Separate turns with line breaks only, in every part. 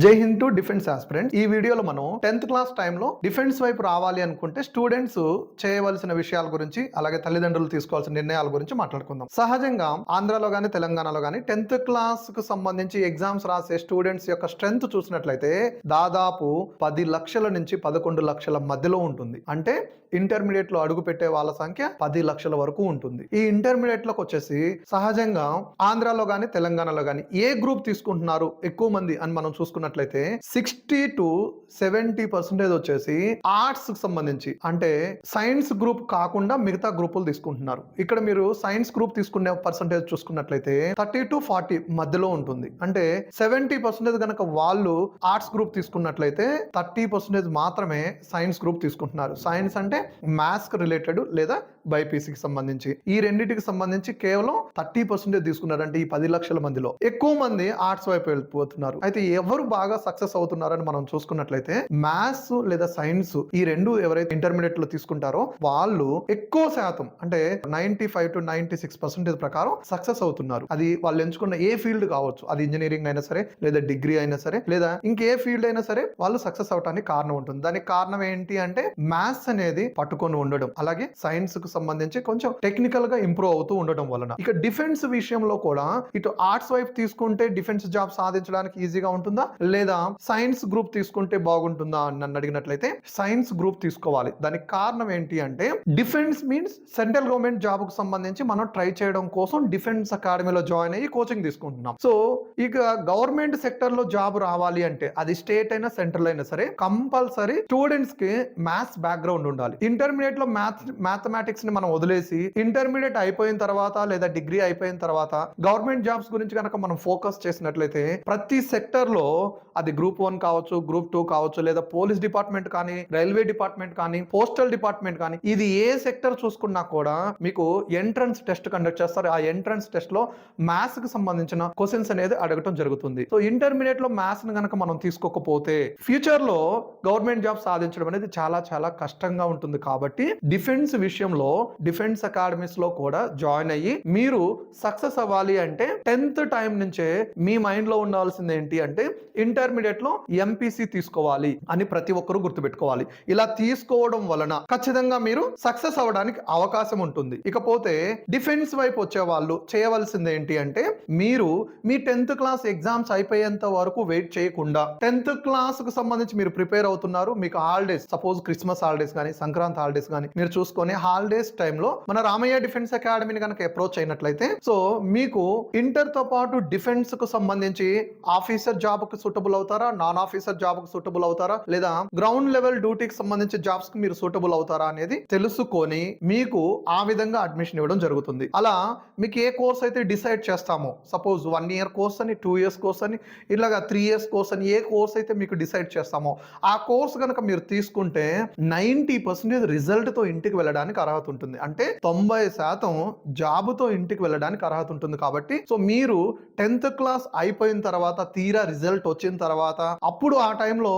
జై Hind to defence aspirant. ఈ వీడియోలో మనం 10th క్లాస్ టైంలో డిఫెన్స్ వైపు రావాలి అనుకుంటే స్టూడెంట్స్ చేయవలసిన విషయాల గురించి, అలాగే తల్లిదండ్రులు తీసుకోవాల్సిన నిర్ణయాల గురించి మాట్లాడుకుందాం. సహజంగా ఆంధ్రాలో గానీ తెలంగాణలో గానీ 10th క్లాస్ కు సంబంధించి ఎగ్జామ్స్ రాసే స్టూడెంట్స్ యొక్క స్ట్రెంత్ చూసినట్లయితే దాదాపు 10 లక్షల నుంచి 11 లక్షల మధ్యలో ఉంటుంది. అంటే ఇంటర్మీడియట్ లో అడుగు పెట్టే వాళ్ళ సంఖ్య 10 లక్షల వరకు ఉంటుంది. ఈ ఇంటర్మీడియట్ లోకి వచ్చేసి సహజంగా ఆంధ్రాలో గానీ తెలంగాణలో గానీ ఏ గ్రూప్ తీసుకుంటున్నారు ఎక్కువ మంది అని మనం చూసుకున్నట్లయితే 60 to 70% వచ్చేసి ఆర్ట్స్ కి సంబంధించి, అంటే సైన్స్ గ్రూప్ కాకుండా మిగతా గ్రూపులు తీసుకుంటున్నారు. ఇక్కడ మీరు సైన్స్ గ్రూప్ తీసుకునే పర్సంటేజ్ చూసుకున్నట్లయితే 30 to 40 మధ్యలో ఉంటుంది. అంటే 70% కనుక వాళ్ళు ఆర్ట్స్ గ్రూప్ తీసుకున్నట్లయితే 30% మాత్రమే సైన్స్ గ్రూప్ తీసుకుంటున్నారు. సైన్స్ అంటే మ్యాథ్స్ రిలేటెడ్ లేదా బైపీసీకి సంబంధించి, ఈ రెండింటికి సంబంధించి కేవలం 30% తీసుకున్నారు. అంటే ఈ 10 లక్షల మందిలో ఎక్కువ మంది ఆర్ట్స్ వైపు వెళ్ళిపోతున్నారు. అయితే ఎవరు బాగా సక్సెస్ అవుతున్నారని మనం చూసుకున్నట్లయితే మ్యాథ్స్ లేదా సైన్స్ ఈ రెండు ఎవరైతే ఇంటర్మీడియట్ లో తీసుకుంటారో వాళ్ళు ఎక్కువ శాతం, అంటే 95 to 96% ప్రకారం సక్సెస్ అవుతున్నారు. అది వాళ్ళు ఎంచుకున్న ఏ ఫీల్డ్ కావచ్చు, అది ఇంజనీరింగ్ అయినా సరే, లేదా డిగ్రీ అయినా సరే, లేదా ఇంకే ఫీల్డ్ అయినా సరే వాళ్ళు సక్సెస్ అవడానికి కారణం ఉంటుంది. దానికి కారణం ఏంటి అంటే మ్యాథ్స్ అనేది పట్టుకొని ఉండడం, అలాగే సైన్స్ కు సంబంధించి కొంచెం టెక్నికల్ గా ఇంప్రూవ్ అవుతూ ఉండడం వలన. ఇక డిఫెన్స్ విషయంలో కూడా ఇటు ఆర్ట్స్ వైపు తీసుకుంటే డిఫెన్స్ జాబ్ సాధించడానికి ఈజీగా ఉంటుందా, లేదా సైన్స్ గ్రూప్ తీసుకుంటే బాగుంటుందా అని నన్ను అడిగినట్లయితే సైన్స్ గ్రూప్ తీసుకోవాలి. దానికి కారణం ఏంటి అంటే defence means central government job కు సంబంధించి మనం ట్రై చేయడం కోసం డిఫెన్స్ అకాడమీలో జాయిన్ అయ్యి కోచింగ్ తీసుకుంటున్నాం. సో ఇక గవర్నమెంట్ సెక్టర్ లో జాబ్ రావాలి అంటే అది స్టేట్ అయినా సెంట్రల్ అయినా సరే కంపల్సరీ స్టూడెంట్స్ కి మ్యాథ్స్ బ్యాక్గ్రౌండ్ ఉండాలి. ఇంటర్మీడియట్ లో మ్యాథమెటిక్స్ ని మనం వదిలేసి ఇంటర్మీడియట్ అయిపోయిన తర్వాత లేదా డిగ్రీ అయిపోయిన తర్వాత గవర్నమెంట్ జాబ్స్ గురించి కనుక మనం ఫోకస్ చేసినట్లయితే ప్రతి సెక్టర్ లో, అది గ్రూప్ 1 కావచ్చు, గ్రూప్ 2 కావచ్చు, లేదా పోలీస్ డిపార్ట్మెంట్ కానీ, రైల్వే డిపార్ట్మెంట్ కానీ, పోస్టల్ డిపార్ట్మెంట్ కానీ, ఇది ఏ సెక్టర్ చూసుకున్నా కూడా మీకు ఎంట్రన్స్ టెస్ట్ కండక్ట్ చేస్తారు. ఆ ఎంట్రన్స్ టెస్ట్ లో మ్యాథ్స్ కి సంబంధించిన క్వశ్చన్స్ అనేది అడగటం జరుగుతుంది. సో ఇంటర్మీడియట్ లో మ్యాథ్స్ ని కనుక మనం తీసుకోకపోతే ఫ్యూచర్ లో గవర్నమెంట్ జాబ్ సాధించడం అనేది చాలా చాలా కష్టంగా ఉంటుంది. కాబట్టి డిఫెన్స్ విషయంలో డిఫెన్స్ అకాడమీస్ లో కూడా జాయిన్ అయ్యి మీరు సక్సెస్ అవ్వాలి అంటే 10th టైం నుంచే మీ మైండ్ లో ఉండాల్సింది ఏంటి అంటే ఇంటర్మీడియట్ లో ఎంపీసీ తీసుకోవాలి అని ప్రతి ఒక్కరూ గుర్తుపెట్టుకోవాలి. ఇలా తీసుకోవడం వలన ఖచ్చితంగా మీరు సక్సెస్ అవ్వడానికి అవకాశం ఉంటుంది. ఇకపోతే డిఫెన్స్ వైపు వచ్చే వాళ్ళు చేయవలసింది ఏంటి అంటే మీరు మీ 10th క్లాస్ ఎగ్జామ్స్ అయిపోయేంత వరకు వెయిట్ చేయకుండా 10th క్లాస్ కు సంబంధించి మీరు ప్రిపేర్ అవుతున్నారు, మీకు హాలిడేస్, సపోజ్ క్రిస్మస్ హాలిడేస్ కానీ, సంక్రాంతి హాలిడేస్ కానీ మీరు చూసుకొని హాలిడేస్ టైంలో మన రామయ్య డిఫెన్స్ అకాడమీని కనుక అప్రోచ్ అయినట్లయితే సో మీకు ఇంటర్ తో పాటు డిఫెన్స్ కు సంబంధించి ఆఫీసర్ జాబ్ కు సూటబుల్ అవుతారా, నాన్ ఆఫీసర్ జాబ్ కు సూటబుల్ అవుతారా, లేదా గ్రౌండ్ లెవెల్ డ్యూటీకి సంబంధించి జాబ్స్ కి మీరు సూటబుల్ అవుతారా అనేది తెలుసుకొని మీకు ఆ విధంగా అడ్మిషన్ ఇవ్వడం జరుగుతుంది. అలా మీకు ఏ కోర్స్ అయితే డిసైడ్ చేస్తామో, సపోజ్ 1 year కోర్స్ అని, 2 years కోర్స్ అని, ఇలాగా 3 years కోర్స్ అని, ఏ కోర్స్ అయితే మీకు డిసైడ్ చేస్తామో ఆ కోర్స్ కనుక మీరు తీసుకుంటే 90% రిజల్ట్ తో ఇంటికి వెళ్ళడానికి అర్హత ఉంటుంది. అంటే 90% జాబుతో ఇంటికి వెళ్ళడానికి అర్హత ఉంటుంది. కాబట్టి సో మీరు 10th క్లాస్ అయిపోయిన తర్వాత తీరా రిజల్ట్ వచ్చిన తర్వాత అప్పుడు ఆ టైంలో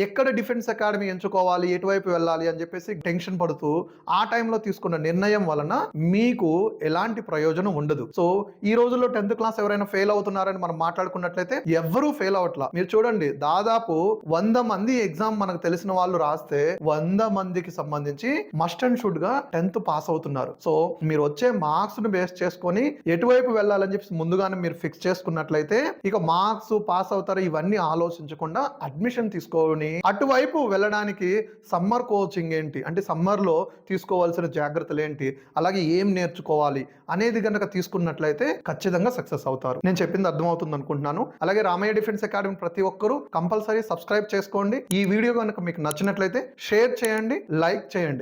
ఎక్కడ డిఫెన్స్ అకాడమీ ఎంచుకోవాలి, ఎటువైపు వెళ్ళాలి అని చెప్పేసి టెన్షన్ పడుతూ ఆ టైంలో తీసుకున్న నిర్ణయం వలన మీకు ఎలాంటి ప్రయోజనం ఉండదు. సో ఈ రోజుల్లో 10th క్లాస్ ఎవరైనా ఫెయిల్ అవుతున్నారని మనం మాట్లాడుకున్నట్లయితే ఎవ్వరూ ఫెయిల్ అవట్లా. మీరు చూడండి, దాదాపు 100 మంది ఎగ్జామ్ మనకు తెలిసిన వాళ్ళు రాస్తే 100 మందికి సంబంధించి మస్ట్ అండ్ షుడ్ గా 10th పాస్ అవుతున్నారు. సో మీరు వచ్చే మార్క్స్ ను బేస్ చేసుకొని ఎటువైపు వెళ్ళాలని చెప్పి ముందుగానే మీరు ఫిక్స్ చేసుకున్నట్లయితే ఇక మార్క్స్ పాస్ అవుతారు ఇవన్నీ ఆలోచించకుండా అడ్మిషన్ తీసుకొని అటువైపు వెళ్ళడానికి సమ్మర్ కోచింగ్ ఏంటి, అంటే సమ్మర్ లో తీసుకోవాల్సిన జాగ్రత్తలు ఏంటి, అలాగే ఏం నేర్చుకోవాలి అనేది గనక తీసుకున్నట్లయితే ఖచ్చితంగా సక్సెస్ అవుతారు. నేను చెప్పింది అర్థమవుతుంది అనుకుంటున్నాను. అలాగే రామయ్య డిఫెన్స్ అకాడమీ ప్రతి ఒక్కరూ కంపల్సరీ సబ్స్క్రైబ్ చేసుకోండి. ఈ వీడియో కనుక మీకు నచ్చినట్లయితే షేర్ చేయండి, లైక్ చేయండి.